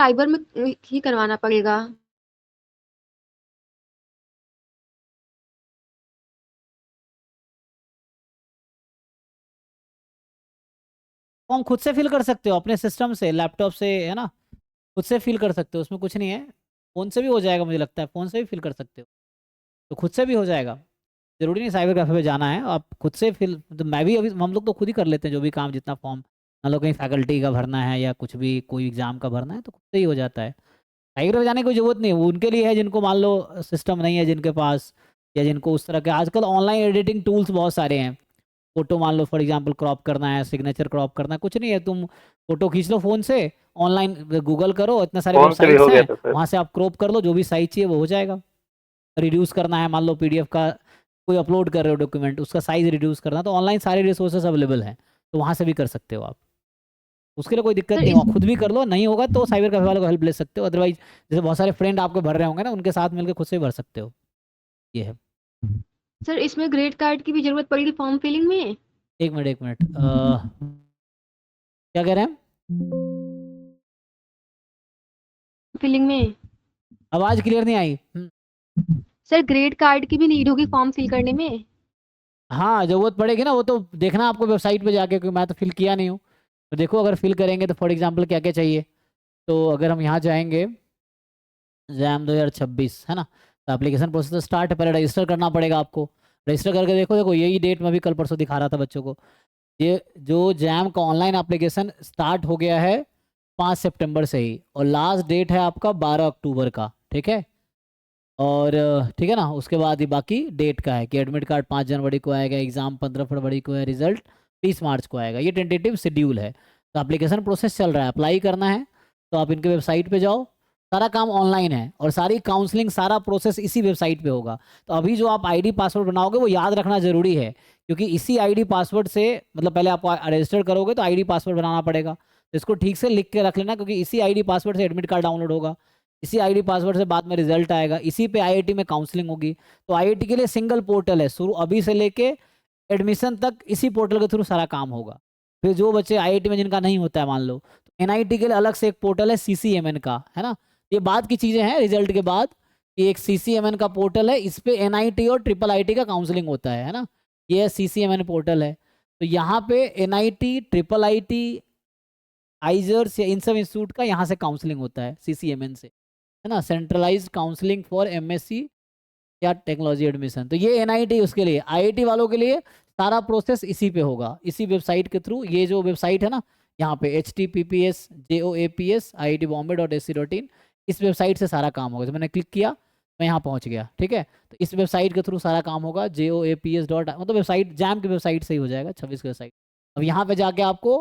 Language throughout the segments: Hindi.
साइबर में ही करवाना पड़ेगा। फॉर्म खुद से फिल कर सकते हो अपने सिस्टम से, लैपटॉप से, है ना। खुद से फिल कर सकते हो, उसमें कुछ नहीं है। फ़ोन से भी हो जाएगा, मुझे लगता है फ़ोन से भी फिल कर सकते हो, तो खुद से भी हो जाएगा। जरूरी नहीं साइबर कैफे पे जाना है, आप खुद से फिल, तो मैं भी अभी, हम लोग तो खुद ही कर लेते हैं जो भी काम, जितना फॉर्म मान लो कहीं फैकल्टी का भरना है या कुछ भी कोई एग्जाम का भरना है तो खुद से ही हो जाता है। साइबर कैफे जाने की कोई जरूरत नहीं है, वो उनके लिए है जिनको मान लो सिस्टम नहीं है जिनके पास, या जिनको उस तरह के आजकल ऑनलाइन एडिटिंग टूल्स बहुत सारे हैं। फोटो मान लो फॉर एग्जांपल क्रॉप करना है, सिग्नेचर क्रॉप करना है, कुछ नहीं है, तुम फोटो खींच लो फोन से, ऑनलाइन गूगल करो, इतने सारे फोन से भी वेबसाइट्स हो गया हैं, था सर। वहां से आप क्रॉप कर लो, जो भी साइज चाहिए वो हो जाएगा। रिड्यूस करना है मान लो पीडीएफ का, कोई अपलोड कर रहे हो डॉक्यूमेंट, उसका साइज रिड्यूस करना, तो ऑनलाइन सारे रिसोर्सेज अवेलेबल हैं, तो वहां से भी कर सकते हो आप। उसके लिए कोई दिक्कत सर नहीं इस होगा, खुद भी कर लो, नहीं होगा तो साइबर कैफे वाले को हेल्प ले सकते हो, अदरवाइज जैसे बहुत सारे फ्रेंड आपके भर रहे होंगे ना, उनके साथ मिलकर खुद से भी भर सकते हो। ये है। सर इसमें ग्रेड कार्ड की भी जरूरत पड़ेगी फॉर्म फिलिंग में? एक मिनट एक मिनट, क्या कह रहे हैं? फिलिंग में। आवाज क्लियर नहीं आई। सर ग्रेड कार्ड की भी नीड होगी फॉर्म फिल करने में? हाँ जरूरत पड़ेगी ना, वो तो देखना आपको वेबसाइट पे जाके, क्योंकि मैं तो फिल किया नहीं हूँ। तो देखो अगर फिल करेंगे तो फॉर एग्जांपल क्या क्या चाहिए। तो अगर हम यहाँ जाएंगे, जैम 2026 है ना, तो एप्लीकेशन प्रोसेस तो स्टार्ट है, पहले रजिस्टर करना पड़ेगा आपको। रजिस्टर करके देखो, देखो यही डेट में भी कल परसों दिखा रहा था बच्चों को, ये जो जैम का ऑनलाइन एप्लीकेशन स्टार्ट हो गया है 5 सितंबर से ही, और लास्ट डेट है आपका 12 अक्टूबर का, ठीक है। और ठीक है ना, उसके बाद ही बाकी डेट का है कि एडमिट कार्ड 5 जनवरी को आएगा, एग्जाम 15 फरवरी को है, रिजल्ट 30 मार्च को आएगा, ये टेंटेटिव शेड्यूल है। तो एप्लीकेशन प्रोसेस चल रहा है, अप्लाई करना है, तो आप इनके वेबसाइट पे जाओ, सारा काम ऑनलाइन है, और सारी काउंसलिंग सारा प्रोसेस इसी वेबसाइट पे होगा। तो अभी जो आप आईडी पासवर्ड बनाओगे वो याद रखना जरूरी है, क्योंकि इसी आईडी पासवर्ड से, मतलब पहले आप रजिस्टर करोगे तो आईडी पासवर्ड बनाना पड़ेगा, तो इसको ठीक से लिख के रख लेना, क्योंकि इसी आईडी पासवर्ड से एडमिट कार्ड डाउनलोड होगा, इसी आईडी पासवर्ड से बाद में रिजल्ट आएगा, इसी पे आईआईटी में काउंसलिंग होगी। तो आईआईटी के लिए सिंगल पोर्टल है, शुरू अभी से लेके एडमिशन तक इसी पोर्टल के थ्रू सारा काम होगा। फिर जो बच्चे आईआईटी में जिनका नहीं होता है मान लो, तो एनआईटी के लिए अलग से एक पोर्टल है सीसीएमएन का, है ना। ये बाद की चीजें हैं रिजल्ट के बाद, कि एक सीसीएमएन का पोर्टल है, इस पे एनआईटी और ट्रिपल आईटी का काउंसलिंग होता है ना। ये सीसीएमएन पोर्टल है, तो यहाँ पे एनआईटी, ट्रिपल आईटी, आइजर्स या इन सब इंस्टीट्यूट का यहाँ से काउंसलिंग होता है सीसीएमएन से, है ना, सेंट्रलाइज्ड काउंसलिंग फॉर एमएससी या टेक्नोलॉजी एडमिशन। तो ये एनआईटी उसके लिए, आईआईटी वालों के लिए सारा प्रोसेस इसी पे होगा, इसी वेबसाइट के थ्रू। ये जो वेबसाइट है ना, यहाँ पे https://joaps:/IITbombay.ac.in, इस वेबसाइट से सारा काम होगा। जब मैंने क्लिक किया मैं यहाँ पहुँच गया, ठीक है। तो इस वेबसाइट के थ्रू सारा काम होगा, JOAPS डॉट, मतलब वेबसाइट जैम की वेबसाइट से ही हो जाएगा, 26 की वेबसाइट। अब यहाँ पे जाके आपको,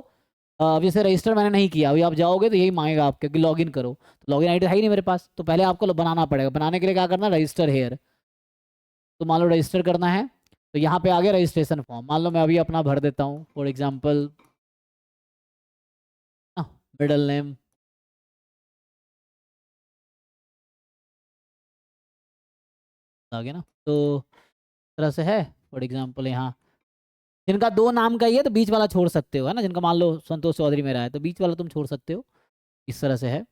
अब जैसे रजिस्टर मैंने नहीं किया, अभी आप जाओगे तो यही मांगेगा आपके कि लॉगिन करो, तो लॉगिन आईडी है ही नहीं मेरे पास, तो पहले आपको बनाना पड़ेगा। बनाने के लिए क्या करना, रजिस्टर हेयर, तो मान लो रजिस्टर करना है, तो यहाँ पे आ गया रजिस्ट्रेशन फॉर्म, मान लो मैं अभी अपना भर देता हूँ फॉर एग्जांपल, मिडल नेम, आ गया ना, तो इस तरह से है। फॉर एग्जांपल यहाँ जिनका दो नाम का ही है तो बीच वाला छोड़ सकते हो, है ना, जिनका मान लो संतोष चौधरी मेरा है तो बीच वाला तुम छोड़ सकते हो, इस तरह से है।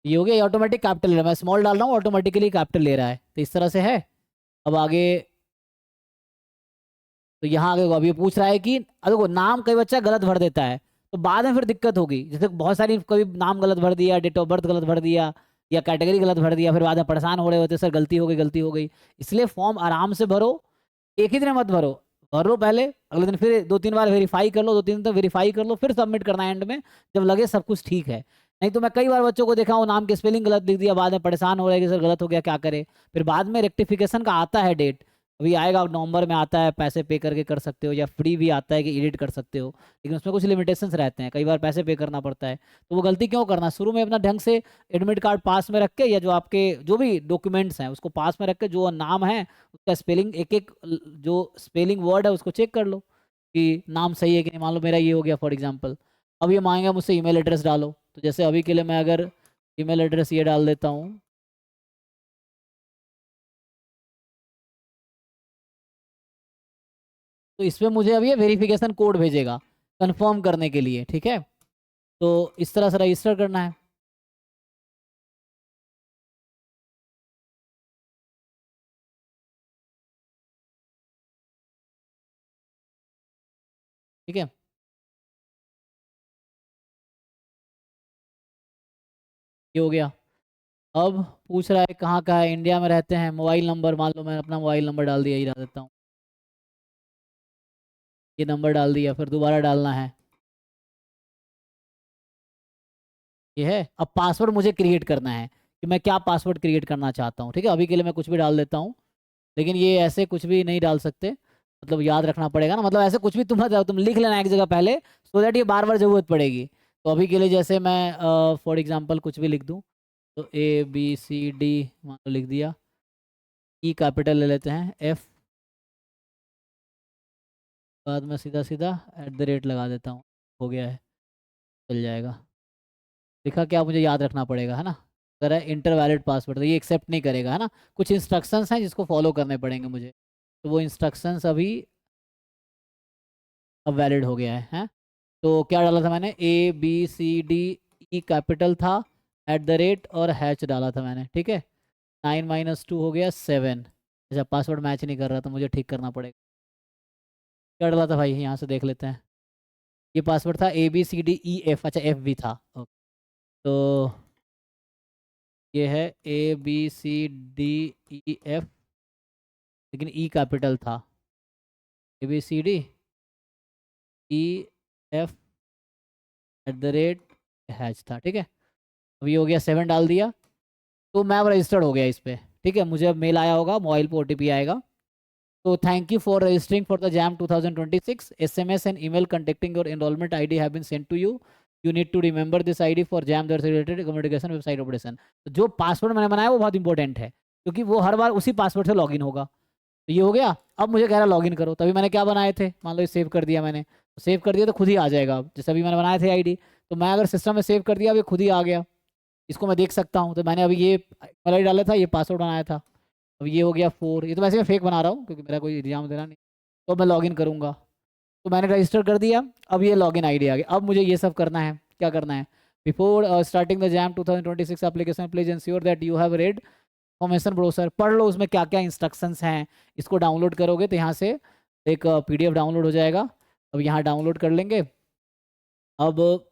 ये हो गया, ऑटोमेटिक कैपिटल ले रहा है, मैं स्मॉल डाल रहा हूँ ऑटोमेटिकली कैपिटल ले रहा है, तो इस तरह से है। अब आगे, तो यहाँ आगे अब ये पूछ रहा है कि, अब देखो नाम कई बच्चा गलत भर देता है, तो बाद में फिर दिक्कत होगी, जैसे बहुत सारी कभी नाम गलत भर दिया, डेट ऑफ बर्थ गलत भर दिया, या कैटेगरी गलत भर दिया, फिर बाद में परेशान हो रहे होते सर गलती हो गई गलती हो गई। इसलिए फॉर्म आराम से भरो, एक ही दिन में मत भरो, भर लो पहले, अगले दिन फिर 2-3 बार वेरीफाई कर लो, 2-3 दिन तक वेरीफाई कर लो, फिर सबमिट करना है एंड में, जब लगे सब कुछ ठीक है। नहीं तो मैं कई बार बच्चों को देखा हूँ नाम के स्पेलिंग गलत लिख दिया, बाद में परेशान हो रहे हैं कि सर गलत हो गया क्या करे। फिर बाद में रेक्टिफिकेशन का आता है डेट, अभी आएगा नवंबर में आता है, पैसे पे करके कर सकते हो, या फ्री भी आता है कि एडिट कर सकते हो, लेकिन उसमें कुछ लिमिटेशंस रहते हैं, कई बार पैसे पे करना पड़ता है। तो वो गलती क्यों करना, शुरू में अपना ढंग से एडमिट कार्ड पास में रख के, या जो आपके जो भी डॉक्यूमेंट्स हैं उसको पास में रख के, जो नाम है उसका स्पेलिंग, एक एक जो स्पेलिंग वर्ड है उसको चेक कर लो कि नाम सही है कि नहीं। मान लो मेरा ये हो गया फॉर एग्जांपल, अब ये मांगेगा मुझसे ईमेल एड्रेस डालो, तो जैसे अभी के लिए मैं अगर ईमेल एड्रेस ये डाल देता हूँ, तो इसमें मुझे अब ये वेरिफिकेशन कोड भेजेगा कंफर्म करने के लिए, ठीक है। तो इस तरह से रजिस्टर करना है। ठीक है, ये हो गया। अब पूछ रहा है कहाँ का है, इंडिया में रहते हैं, मोबाइल नंबर मान लो, मैं अपना मोबाइल नंबर डाल दिया, ही डाल देता हूँ, ये नंबर डाल दिया, फिर दोबारा डालना है, ये है। अब पासवर्ड मुझे क्रिएट करना है कि मैं क्या पासवर्ड क्रिएट करना चाहता हूँ। ठीक है, अभी के लिए मैं कुछ भी डाल देता हूँ, लेकिन ये ऐसे कुछ भी नहीं डाल सकते, मतलब याद रखना पड़ेगा ना, मतलब ऐसे कुछ भी तुम मत जाओ, तुम लिख लेना एक जगह पहले, सो दैट ये बार बार जरूरत पड़ेगी। तो अभी के लिए जैसे मैं फॉर एग्जांपल कुछ भी लिख दूँ, तो ABCD मान लो लिख दिया, ई कैपिटल ले लेते हैं, F, बाद में सीधा सीधा @ लगा देता हूँ, हो गया है, चल जाएगा। लिखा क्या, मुझे याद रखना पड़ेगा, है ना। अगर है इंटर वैलिड पासवर्ड, तो ये एक्सेप्ट नहीं करेगा, है ना। कुछ इंस्ट्रक्शंस हैं जिसको फॉलो करने पड़ेंगे मुझे, तो वो इंस्ट्रक्शंस अभी अब वैलिड हो गया है। तो क्या डाला था मैंने, ABCD, ई कैपिटल था, @ और हैच डाला था मैंने। ठीक है, 9 - 2 हो गया 7। अच्छा, पासवर्ड मैच नहीं कर रहा, तो मुझे ठीक करना पड़ेगा। क्या डाला था भाई, यहाँ से देख लेते हैं। ये पासवर्ड था ABCDEF, अच्छा F भी था, ओके। तो ये है ABCDEF, लेकिन ई कैपिटल था, ABCDEF @ था। ठीक है, अब ये हो गया, 7 डाल दिया, तो मैं अब रजिस्टर्ड हो गया इस पर। ठीक है, मुझे अब मेल आया होगा, मोबाइल पर OTP आएगा। तो thank you for registering for the jam 2026, SMS and email contacting your enrollment ID have been sent to you. You need to remember this ID for jam related communication website operation. तो जो पासवर्ड मैंने बनाया वो बहुत इंपॉर्टेंट है, क्योंकि वो हर बार उसी पासवर्ड से लॉगिन होगा। तो ये हो गया। अब मुझे कह रहा लॉगिन करो, तभी मैंने क्या बनाए थे, मान लो ये सेव कर दिया मैंने, तो सेव कर दिया तो खुद ही आ जाएगा। अब जैसे अभी मैंने बनाए थे ID, तो मैं अगर सिस्टम में सेव कर दिया, अब ये खुद ही आ गया, इसको मैं देख सकता हूँ। तो मैंने अभी ये वाला डाला था, ये पासवर्ड बनाया था। अब ये हो गया 4, ये तो वैसे मैं फेक बना रहा हूँ क्योंकि मेरा कोई एग्जाम देना नहीं। तो मैं लॉगिन करूँगा, तो मैंने रजिस्टर कर दिया। अब ये लॉगिन ID आ गया। अब मुझे ये सब करना है, क्या करना है, before starting the jam 2026 application please ensure that you have read information brochure. पढ़ लो उसमें क्या क्या इंस्ट्रक्शंस हैं। इसको डाउनलोड करोगे तो यहाँ से एक PDF डाउनलोड हो जाएगा। अब यहाँ डाउनलोड कर लेंगे। अब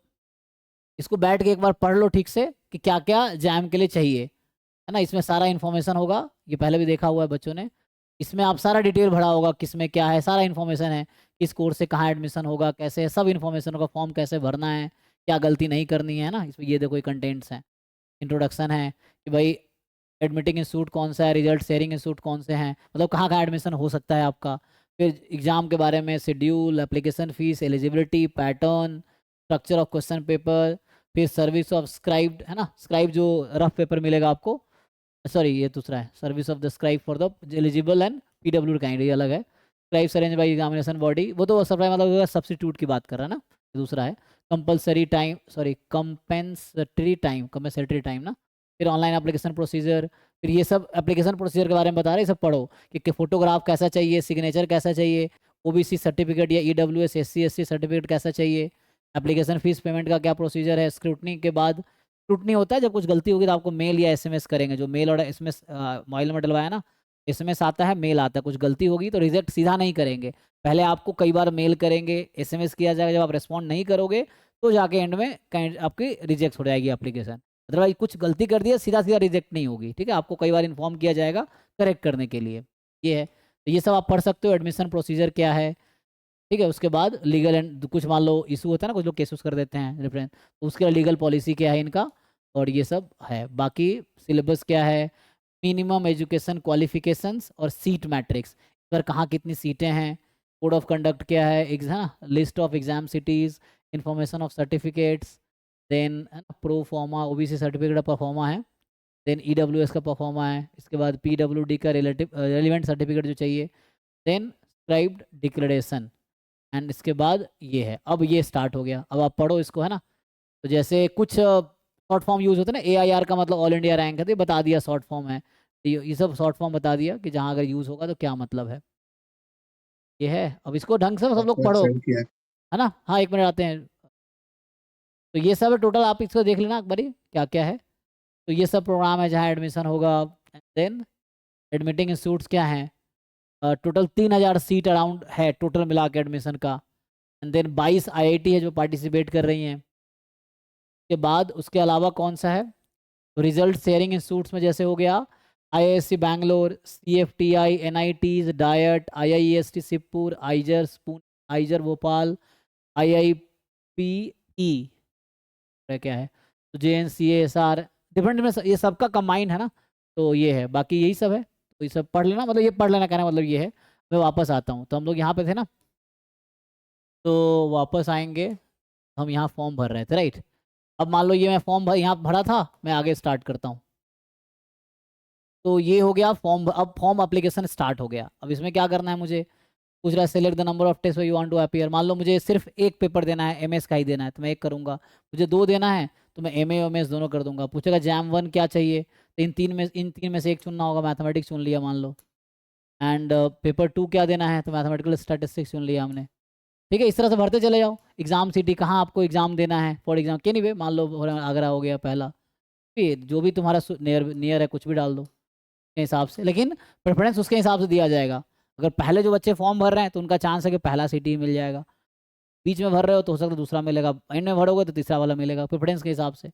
इसको बैठ के एक बार पढ़ लो ठीक से कि क्या क्या जैम के लिए चाहिए, है ना। इसमें सारा इन्फॉर्मेशन होगा, ये पहले भी देखा हुआ है बच्चों ने। इसमें आप सारा डिटेल भरा होगा, किस में क्या है, सारा इन्फॉर्मेशन है, किस कोर्स से कहाँ एडमिशन होगा, कैसे है, सब इन्फॉर्मेशन होगा, फॉर्म कैसे भरना है, क्या गलती नहीं करनी है ना। इसमें ये देखो, ये कंटेंट्स हैं, इंट्रोडक्शन है कि भाई एडमिटिंग इंस्टीट्यूट कौन सा है, रिजल्ट शेयरिंग इंस्टीट्यूट कौन से हैं, मतलब कहाँ कहाँ एडमिशन हो सकता है आपका। फिर एग्जाम के बारे में, schedule, application fees, eligibility, pattern, structure of question paper, फिर सर्विस ऑफ स्क्राइब्ड, है ना, स्क्राइब जो रफ पेपर मिलेगा आपको, सॉरी ये दूसरा है, service of the scribe for the eligible and PW kind, ये अलग है। Scribe arrange by examination body, वो तो सब मतलब सब्सिट्यूट की बात कर रहा है ना, ये दूसरा है। Compulsory time, sorry compensatory time ना। फिर ऑनलाइन एप्लीकेशन प्रोसीजर, फिर ये सब एप्लीकेशन प्रोसीजर के बारे में बता रहे हैं, सब पढ़ो कि फोटोग्राफ कैसा चाहिए, सिग्नेचर कैसा चाहिए, OBC सर्टिफिकेट या EWS SC सर्टिफिकेट कैसा चाहिए, एप्लीकेशन फीस पेमेंट का क्या प्रोसीजर है। स्क्रूटनी के बाद, स्क्रूटनी होता है जब कुछ गलती होगी तो आपको मेल या SMS करेंगे, जो मेल और SMS मोबाइल नंबर डलवाया ना, SMS आता है, मेल आता है, कुछ गलती होगी तो रिजेक्ट सीधा नहीं करेंगे, पहले आपको कई बार मेल करेंगे, SMS किया जाएगा, जब आप रिस्पॉन्ड नहीं करोगे तो जाके एंड में आपकी रिजेक्ट हो जाएगी एप्लीकेशन। अदरवाइज कुछ गलती कर दिया, सीधा सीधा रिजेक्ट नहीं होगी। ठीक है, आपको कई बार इन्फॉर्म किया जाएगा करेक्ट करने के लिए, ये है। तो ये सब आप पढ़ सकते हो, एडमिशन प्रोसीजर क्या है। ठीक है, उसके बाद लीगल एंड कुछ मान लो इशू होता है ना, कुछ लोग केसेस कर देते हैं रेफरेंस, तो उसके लिए लीगल पॉलिसी क्या है इनका, और ये सब है। बाकी सिलेबस क्या है, मिनिमम एजुकेशन क्वालिफिकेशंस और सीट मैट्रिक्स, पर कहाँ कितनी सीटें हैं, कोड ऑफ कंडक्ट क्या है, exam list of exam cities, information of certificates, then pro forma OBC certificate का परफॉर्मा है, देन EWS का परफॉर्मा है, इसके बाद PWD का रेलिवेंट सर्टिफिकेट जो चाहिए, देन स्क्राइब्ड डिक्लेरेशन, एंड इसके बाद ये है। अब ये स्टार्ट हो गया, अब आप पढ़ो इसको, है ना। तो जैसे कुछ शॉर्ट फॉर्म यूज़ होते हैं ना, AIR का मतलब ऑल इंडिया रैंक है, तो ये बता दिया शॉर्ट फॉर्म है, तो ये सब शॉर्ट फॉर्म बता दिया कि जहाँ अगर यूज़ होगा तो क्या मतलब है, ये है। अब इसको ढंग से सब लोग आपने पढ़ो, सेंड किया है। है ना। हाँ, 1 मिनट आते हैं। तो ये सब है टोटल, आप इसको देख लेना एक बारी क्या क्या है। तो ये सब प्रोग्राम है जहाँ एडमिशन होगा। देन एडमिटिंग इंस्टीट्यूट्स क्या हैं, टोटल 3000 सीट अराउंड है टोटल मिला के एडमिशन का। एंड देन 22 आईआईटी है जो पार्टिसिपेट कर रही हैं। के बाद उसके अलावा कौन सा है, तो रिजल्ट शेयरिंग इंस्टीट्यूट्स में जैसे हो गया IISc Bangalore, CFTI, NITs, DIAT, IIST Sirpur, IISER Pune, IISER Bhopal, IIPE क्या है, तो जेएनसीएएसआर, डिफरेंट डिफरेंट, ये सबका कंबाइंड है ना। तो ये है, बाकी यही सब है, तो ये सब पढ़ लेना, मतलब ये पढ़ लेना कहना मतलब ये है। मैं वापस आता हूँ, तो हम लोग यहाँ पे थे ना, तो वापस आएंगे, हम यहाँ फॉर्म भर रहे थे राइट। अब मान लो ये मैं फॉर्म यहाँ भरा था, मैं आगे स्टार्ट करता हूँ। तो ये हो गया फॉर्म, अब फॉर्म एप्लीकेशन स्टार्ट हो गया। अब इसमें क्या करना है, मुझे पूछ रहा है select the number of test you want to appear. मान लो मुझे सिर्फ एक पेपर देना है, एमएस का ही देना है, तो मैं एक करूंगा। मुझे 2 देना है, तो मैं एमए और एमएस दोनों कर दूंगा। पूछेगा जैम 1 क्या चाहिए, तो इन तीन में से एक चुनना होगा। मैथमेटिक्स चुन लिया मान लो। एंड पेपर 2 क्या देना है, तो मैथमेटिकल स्टैटिस्टिक्स चुन लिया हमने। ठीक है, इस तरह से भरते चले जाओ। एग्जाम सिटी कहाँ आपको एग्जाम देना है, फॉर एग्जाम के नहीं, मान लो आगरा हो गया पहला, फिर जो भी तुम्हारा नियर नियर है कुछ भी डाल दो के हिसाब से, लेकिन प्रेफरेंस उसके हिसाब से दिया जाएगा। अगर पहले जो बच्चे फॉर्म भर रहे हैं तो उनका चांस है कि पहला सिटी मिल जाएगा, बीच में भर रहे हो तो हो सकता है दूसरा मिलेगा, एंड में भरोगे तो तीसरा वाला मिलेगा, प्रेफरेंस के हिसाब से।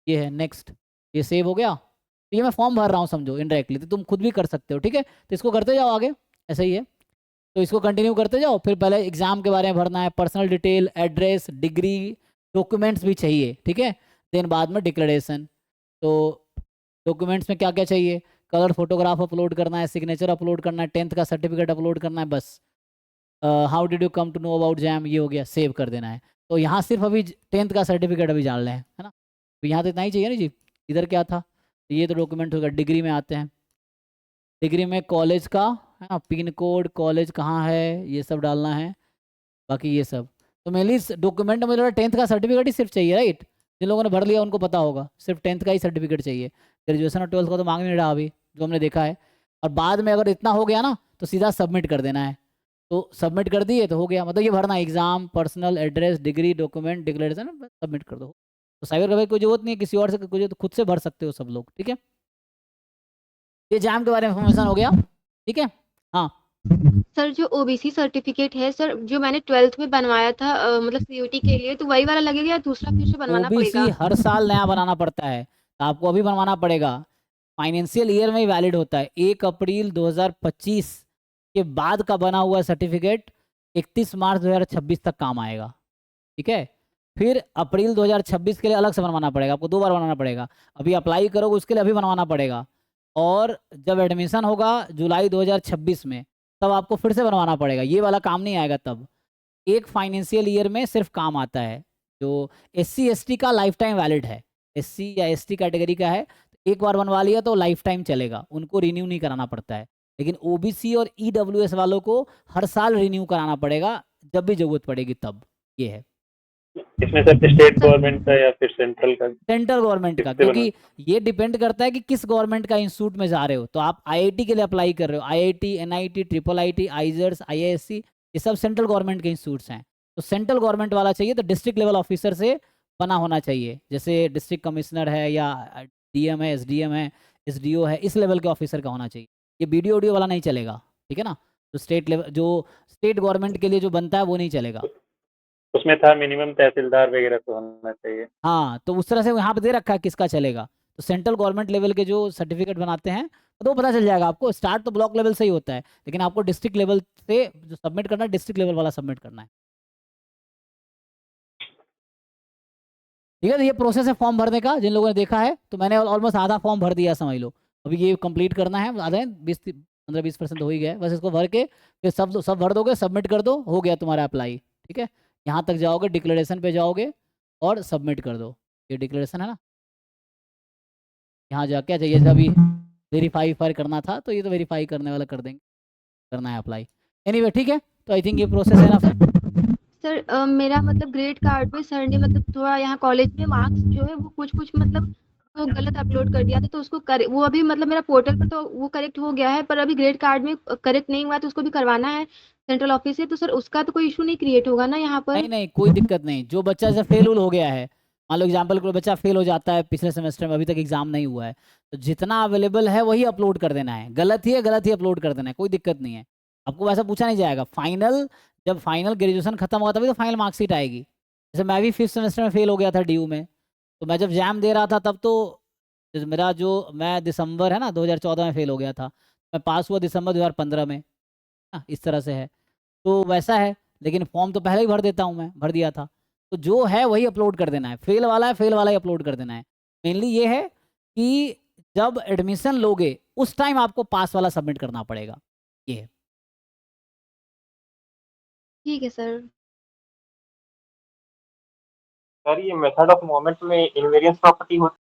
ये है नेक्स्ट, ये सेव हो गया। तो ये मैं फॉर्म भर रहा हूँ समझो इनडायरेक्टली, तो तुम खुद भी कर सकते हो। ठीक है, तो इसको करते जाओ आगे, ऐसा ही है। तो इसको कंटिन्यू करते जाओ। फिर पहले एग्जाम के बारे में भरना है, personal detail, address, degree, documents भी चाहिए। ठीक है, देन बाद में डिक्लेरेशन। तो डॉक्यूमेंट्स में क्या क्या चाहिए, कलर फोटोग्राफ अपलोड करना है, सिग्नेचर अपलोड करना है, 10th का सर्टिफिकेट अपलोड करना है, बस। How did you come to know about JAM, ये हो गया, सेव कर देना है। तो यहाँ सिर्फ अभी 10th का सर्टिफिकेट अभी जान रहे हैं, है ना। तो यहाँ तो इतना ही चाहिए ना जी। इधर क्या था, तो ये तो डॉक्यूमेंट होगा। डिग्री में आते हैं, डिग्री में कॉलेज का है ना, पिन कोड, कॉलेज कहाँ है, ये सब डालना है, बाकी ये सब। तो मेनली इस डॉक्यूमेंट में मुझे 10th का सर्टिफिकेट ही सिर्फ चाहिए राइट। जिन लोगों ने भर लिया उनको पता होगा, सिर्फ 10th का ही सर्टिफिकेट चाहिए। ग्रेजुएशन और 12th का तो मांग नहीं रहा अभी, जो हमने देखा है। और बाद में अगर इतना हो गया ना, तो सीधा सबमिट कर देना है। तो सबमिट कर दिए तो हो गया, मतलब ये भरना exam, personal, address, degree, document, declaration, submit कर दो। तो साइबर कैफे की कोई जरूरत नहीं है किसी और से, कुछ तो खुद से भर सकते हो सब लोग। ठीक है, ये जैम के बारे में इंफॉर्मेशन हो गया। ठीक है, हाँ। सर जो ओबीसी सर्टिफिकेट है सर, जो मैंने 12th में बनवाया था मतलब सीयूटी के लिए, तो वही वाला लगेगा या दूसरा फिर से बनवाना ओबीसी पड़ेगा? हर साल नया बनाना पड़ता है, तो आपको अभी बनवाना पड़ेगा। फाइनेंशियल ईयर में ही वैलिड होता है। 1 अप्रैल 2025 के बाद का बना हुआ सर्टिफिकेट 31 मार्च 2026 तक काम आएगा। ठीक है, फिर अप्रैल 2026 के लिए अलग से बनवाना पड़ेगा, आपको 2 बार बनाना पड़ेगा। अभी अप्लाई करोगे उसके लिए अभी बनवाना पड़ेगा, और जब एडमिशन होगा जुलाई 2026 में, तब आपको फिर से बनवाना पड़ेगा। ये वाला काम नहीं आएगा तब। एक फाइनेंशियल ईयर में सिर्फ काम आता है। जो SC ST का लाइफ टाइम वैलिड है, SC या ST कैटेगरी का है, एक बार बनवा लिया तो लाइफ टाइम चलेगा, उनको रिन्यू नहीं कराना पड़ता है। लेकिन OBC और EWS वालों को हर साल रिन्यू कराना पड़ेगा, जब भी जरूरत पड़ेगी तब। ये है इसमें सर स्टेट गवर्नमेंट का या फिर सेंट्रल का? सेंट्रल गवर्नमेंट का, क्योंकि ये डिपेंड करता है कि किस गवर्नमेंट का इंस्टीट्यूट में जा रहे हो। तो आप IIT के लिए अप्लाई कर रहे हो, IIT, NIT, IIIT, IISERs, IISc, ये सब सेंट्रल गवर्नमेंट के इंस्टीट्यूट्स हैं। तो सेंट्रल गवर्नमेंट वाला चाहिए तो डिस्ट्रिक्ट लेवल ऑफिसर से बना होना चाहिए, जैसे डिस्ट्रिक्ट कमिश्नर है, या DM है, SDM है, SDO है, इस लेवल के ऑफिसर का होना चाहिए। ये BDO ODO वाला नहीं चलेगा। ठीक है ना, तो स्टेट लेवल, जो स्टेट गवर्नमेंट के लिए जो बनता है वो नहीं चलेगा। उसमें था मिनिमम तहसीलदार वगैरह तो होना चाहिए। हाँ, तो उस तरह से यहाँ पे दे रखा है किसका चलेगा। तो सेंट्रल गवर्नमेंट लेवल के जो सर्टिफिकेट बनाते हैं तो वो पता चल जाएगा आपको। स्टार्ट तो ब्लॉक लेवल से ही होता है, लेकिन आपको डिस्ट्रिक्ट लेवल से जो सबमिट करना है, डिस्ट्रिक्ट लेवल वाला सबमिट करना है। ठीक है, तो ये प्रोसेस है फॉर्म भरने का। जिन लोगों ने देखा है, तो मैंने ऑलमोस्ट आधा फॉर्म भर दिया समझ लो। अभी ये कंप्लीट करना है, आधा 15-20% हो ही गया है। बस इसको भर के फिर सब भर दोगे, सबमिट कर दो, हो गया तुम्हारा अप्लाई। ठीक है, यहाँ तक जाओगे, डिक्लेरेशन पे जाओगे और सबमिट कर दो। ये डिक्लेरेशन है ना, यहाँ जाके चाहिए अभी वेरीफाई करना था, तो ये तो वेरीफाई करने वाला कर देंगे, करना है अप्लाई। एनीवे ठीक है, तो आई थिंक ये प्रोसेस है ना फिर। सर मेरा मतलब ग्रेड कार्ड में सर ने मतलब थोड़ा यहाँ कॉलेज में मार्क्स जो है वो कुछ कुछ मतलब वो गलत अपलोड कर दिया था, तो उसको वो अभी मतलब मेरा पोर्टल पर तो वो करेक्ट हो गया है, पर अभी ग्रेड कार्ड में करेक्ट नहीं हुआ है, तो उसको भी करवाना है सेंट्रल ऑफिस से। तो सर उसका तो कोई इशू नहीं क्रिएट होगा ना यहाँ पर? नहीं नहीं, कोई दिक्कत नहीं। जो बच्चा जैसे फेल उल हो गया है, मान लो एग्जाम्पल कोई बच्चा फेल हो जाता है पिछले सेमेस्टर में, अभी तक एग्जाम नहीं हुआ है, तो जितना अवेलेबल है वही अपलोड कर देना है, गलत ही है गलत ही अपलोड कर देना है, कोई दिक्कत नहीं है। आपको वैसा पूछा नहीं जाएगा। फाइनल, जब फाइनल ग्रेजुएशन खत्म होगा तभी तो फाइनल मार्कशीट आएगी। जैसे मैं भी 5th सेमेस्टर में फेल हो गया था DU में, तो मैं जब एग्जाम दे रहा था तब तो मेरा जो, मैं दिसंबर है ना 2014 में फेल हो गया था, मैं पास हुआ दिसंबर 2015 में, इस तरह से है। तो वैसा है, लेकिन फॉर्म तो पहले ही भर देता हूँ, मैं भर दिया था। तो जो है वही अपलोड कर देना है, फेल वाला है फेल वाला ही अपलोड कर देना है। मेनली ये है कि जब एडमिशन लोगे उस टाइम आपको पास वाला सबमिट करना पड़ेगा, ये है। ठीक है सर। सर ये मेथड ऑफ मोमेंट में इनवेरियंस प्रॉपर्टी होती